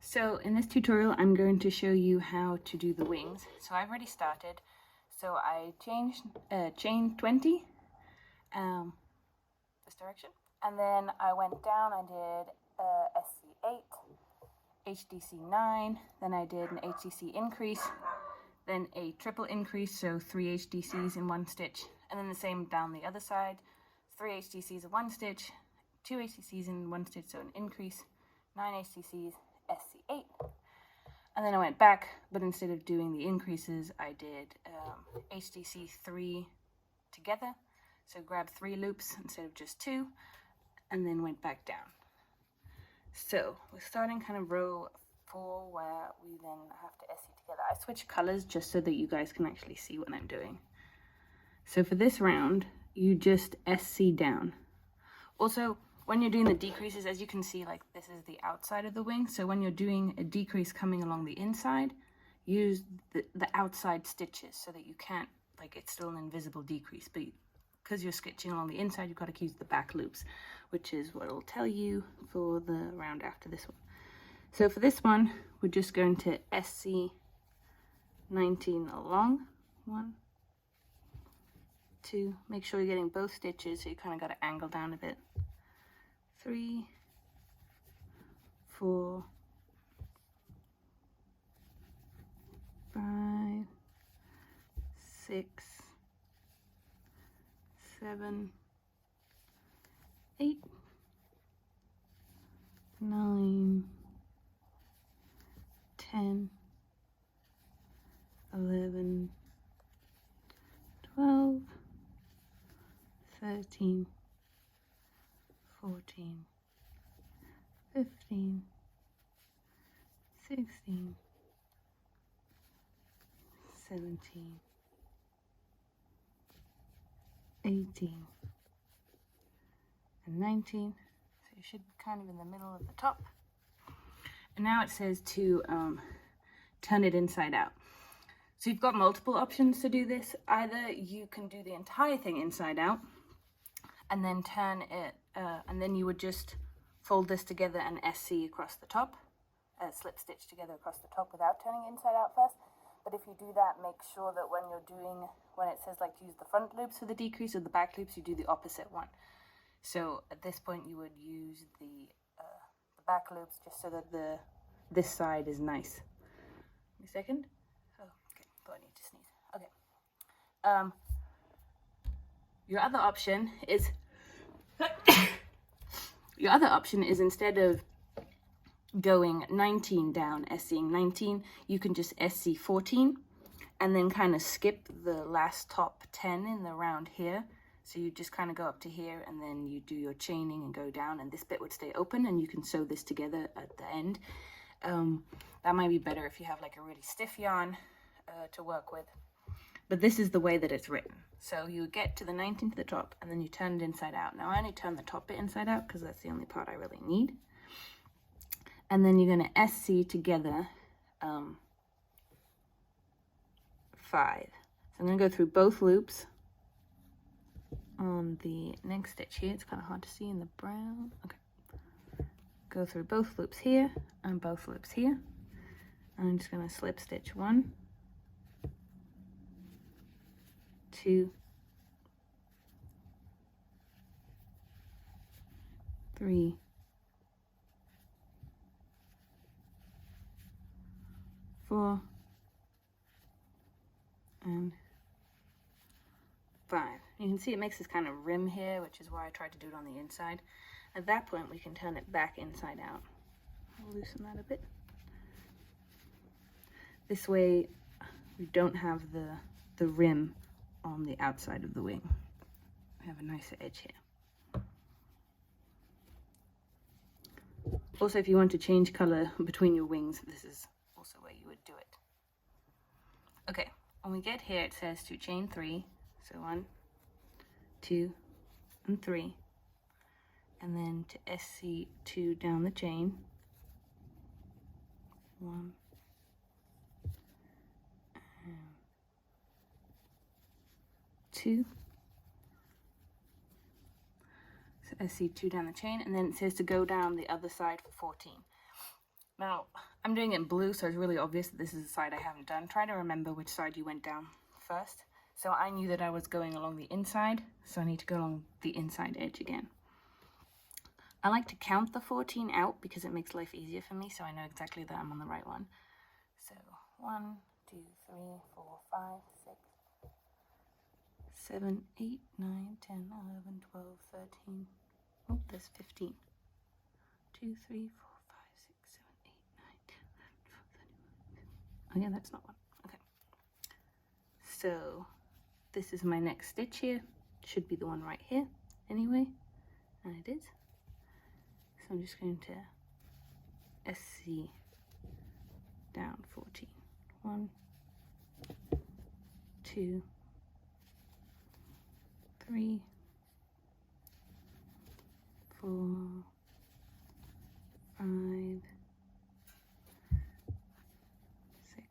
So in this tutorial, I'm going to show you how to do the wings. So I've already started. So I changed chain 20, this direction, and then I went down. I did SC8, HDC 9, then I did an HDC increase, then a triple increase, so 3 HDCs in one stitch, and then the same down the other side, 3 HDCs in one stitch, 2 HDCs in one stitch, so an increase, 9 HDCs, SC8, and then I went back, but instead of doing the increases, I did HDC 3 together, so grabbed 3 loops instead of just 2, and then went back down. So we're starting kind of row 4 where we then have to SC together. I switch colors just so that you guys can actually see what I'm doing. So for this round, you just SC down. Also, when you're doing the decreases, as you can see, like this is the outside of the wing. So when you're doing a decrease coming along the inside, use the outside stitches so that you can't, like it's still an invisible decrease, but because you're stitching along the inside, you've got to use the back loops, which is what it'll tell you for the round after this one. So for this one, we're just going to SC 19 along, 1, 2, make sure you're getting both stitches, so you kind of got to angle down a bit, 3, 4, 5, 6, 7, 8, 9, 10, 11, 12, 13, 14, 15, 16, 17, 18, and 19. So you should be kind of in the middle of the top. And now it says to turn it inside out. So you've got multiple options to do this. Either you can do the entire thing inside out and then turn it, and then you would just fold this together and SC across the top, slip stitch together across the top without turning it inside out first. But if you do that, make sure that when you're doing, when it says like use the front loops for the decrease or the back loops, you do the opposite one. So at this point you would use the back loops just so that this side is nice. Give me a second. Oh, okay, thought I need to sneeze. Okay. Your other option is instead of going 19 down, SCing 19, you can just SC 14 and then kind of skip the last top 10 in the round here. So you just kind of go up to here and then you do your chaining and go down, and this bit would stay open and you can sew this together at the end. That might be better if you have like a really stiff yarn to work with. But this is the way that it's written. So you get to the 19 to the top and then you turn it inside out. Now I only turn the top bit inside out because that's the only part I really need. And then you're going to SC together 5. So I'm going to go through both loops on the next stitch here. It's kind of hard to see in the brown. Okay. Go through both loops here and both loops here. And I'm just going to slip stitch 1, 2, 3, 4, and 5. You can see it makes this kind of rim here, which is why I tried to do it on the inside. At that point, we can turn it back inside out. I'll loosen that a bit. This way, we don't have the rim on the outside of the wing. We have a nicer edge here. Also, if you want to change color between your wings, this is also where you would do it. Okay, when we get here, it says to chain 3. So 1, 2, and 3. And then to SC 2 down the chain. 1, and 2. So SC 2 down the chain, and then it says to go down the other side for 14. Now, I'm doing it in blue, so it's really obvious that this is the side I haven't done. Try to remember which side you went down first. So I knew that I was going along the inside, so I need to go along the inside edge again. I like to count the 14 out because it makes life easier for me, so I know exactly that I'm on the right one. So 1, 2, 3, 4, 5, 6, 7, 8, 9, 10, 11, 12, 13. Oh, there's 15. 2, 3, 4, 5, 6, 7, 8, 9, 10, 11, 12, 13. Oh yeah, that's not one. Okay. So this is my next stitch here. Should be the one right here anyway. And it is. So I'm just going to SC down 14. 1, 2, 3, 4, 5, 6,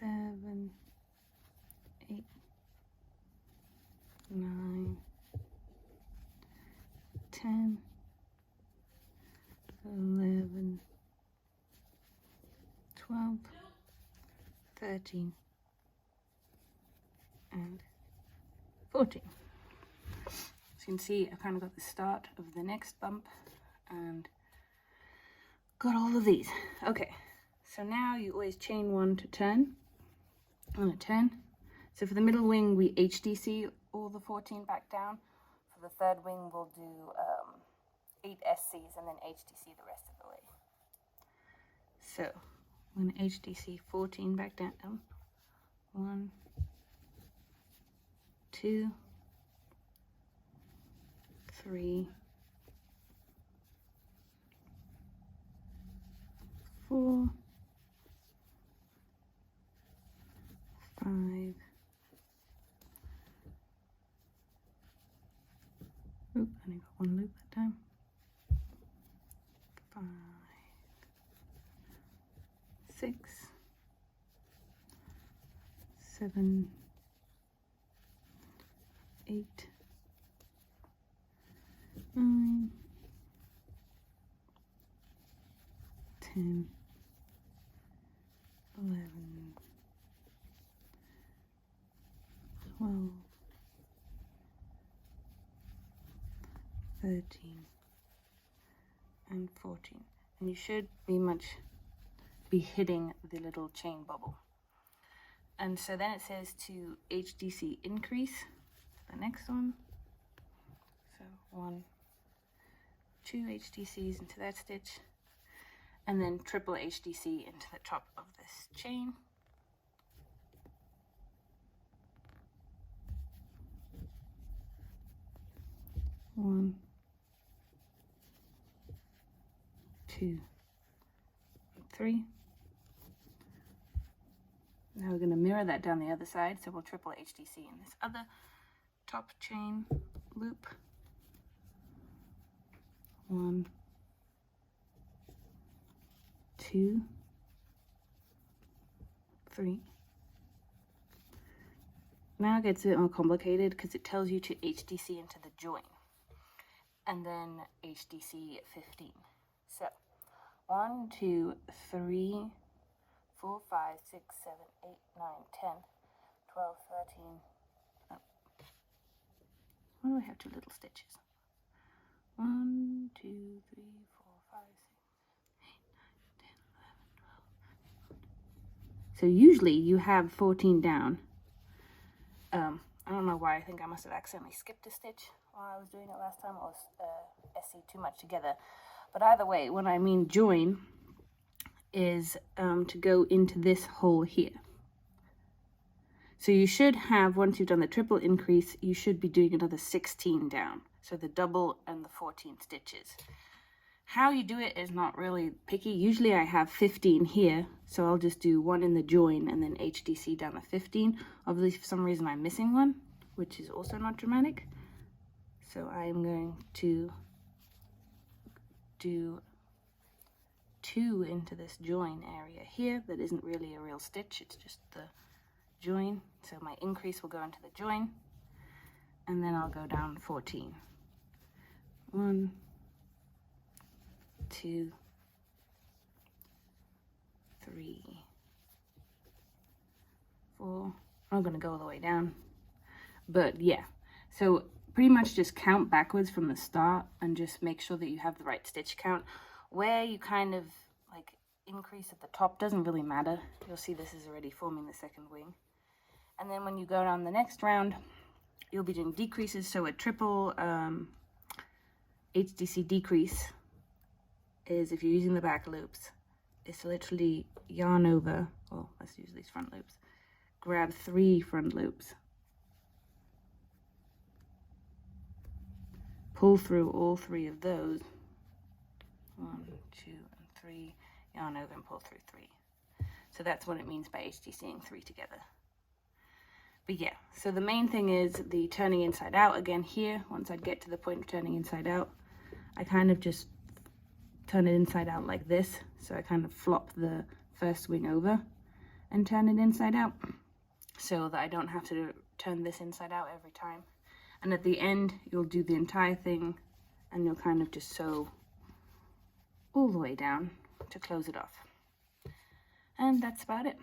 7, 8, 9, 10, 11, 12, 13, and 14. As you can see, I kind of got the start of the next bump and got all of these. Okay, so now you always chain 1 to turn on a turn. So for the middle wing, we HDC all the 14 back down. For the third wing, we'll do 8 SCs and then HDC the rest of the way. So I'm going to HDC 14 back down. 1, 2, 3, 4, 5. Oop, I only got one loop that time. 5, 6, 7, 8, 9, 10, 11, 12, 13, and 14. And you should be hitting the little chain bubble. And so then it says to HDC increase, the next one. So 1, 2 HDCs into that stitch, and then triple HDC into the top of this chain. One, 2, 3. Now we're going to mirror that down the other side, so we'll triple HDC in this other top chain loop. 1, 2, 3. Now it gets a bit more complicated because it tells you to HDC into the join and then HDC 15. So 1, 2, 3, 4, 5, 6, 7, 8, 9, 10, 12, 13. Oh. Why do I have 2 little stitches? 1, 2, 3, 4, 5, 6, 8, 9, 10, 11, 12. So usually you have 14 down. I don't know why. I think I must have accidentally skipped a stitch while I was doing it last time, or SC too much together. But either way, when I mean join is to go into this hole here. So you should have, once you've done the triple increase, you should be doing another 16 down. So the double and the 14 stitches. How you do it is not really picky. Usually I have 15 here, so I'll just do 1 in the join and then HDC down the 15. Obviously, for some reason I'm missing one, which is also not dramatic. So I'm going to do 2 into this join area here. That isn't really a real stitch, it's just the join. So my increase will go into the join, and then I'll go down 14. 1, 2, 3, 4. I'm going to go all the way down. But yeah, so pretty much just count backwards from the start and just make sure that you have the right stitch count. Where you kind of like increase at the top doesn't really matter. You'll see this is already forming the second wing. And then when you go down the next round, you'll be doing decreases. So a triple HDC decrease is, if you're using the back loops, it's literally yarn over, well, let's use these front loops, grab 3 front loops, pull through all 3 of those, 1, 2, and 3, yarn over and pull through 3. So that's what it means by HDCing 3 together. But yeah, so the main thing is the turning inside out. Again here, once I get to the point of turning inside out, I kind of just turn it inside out like this. So I kind of flop the first wing over and turn it inside out so that I don't have to turn this inside out every time. And at the end, you'll do the entire thing and you'll kind of just sew all the way down to close it off. And that's about it.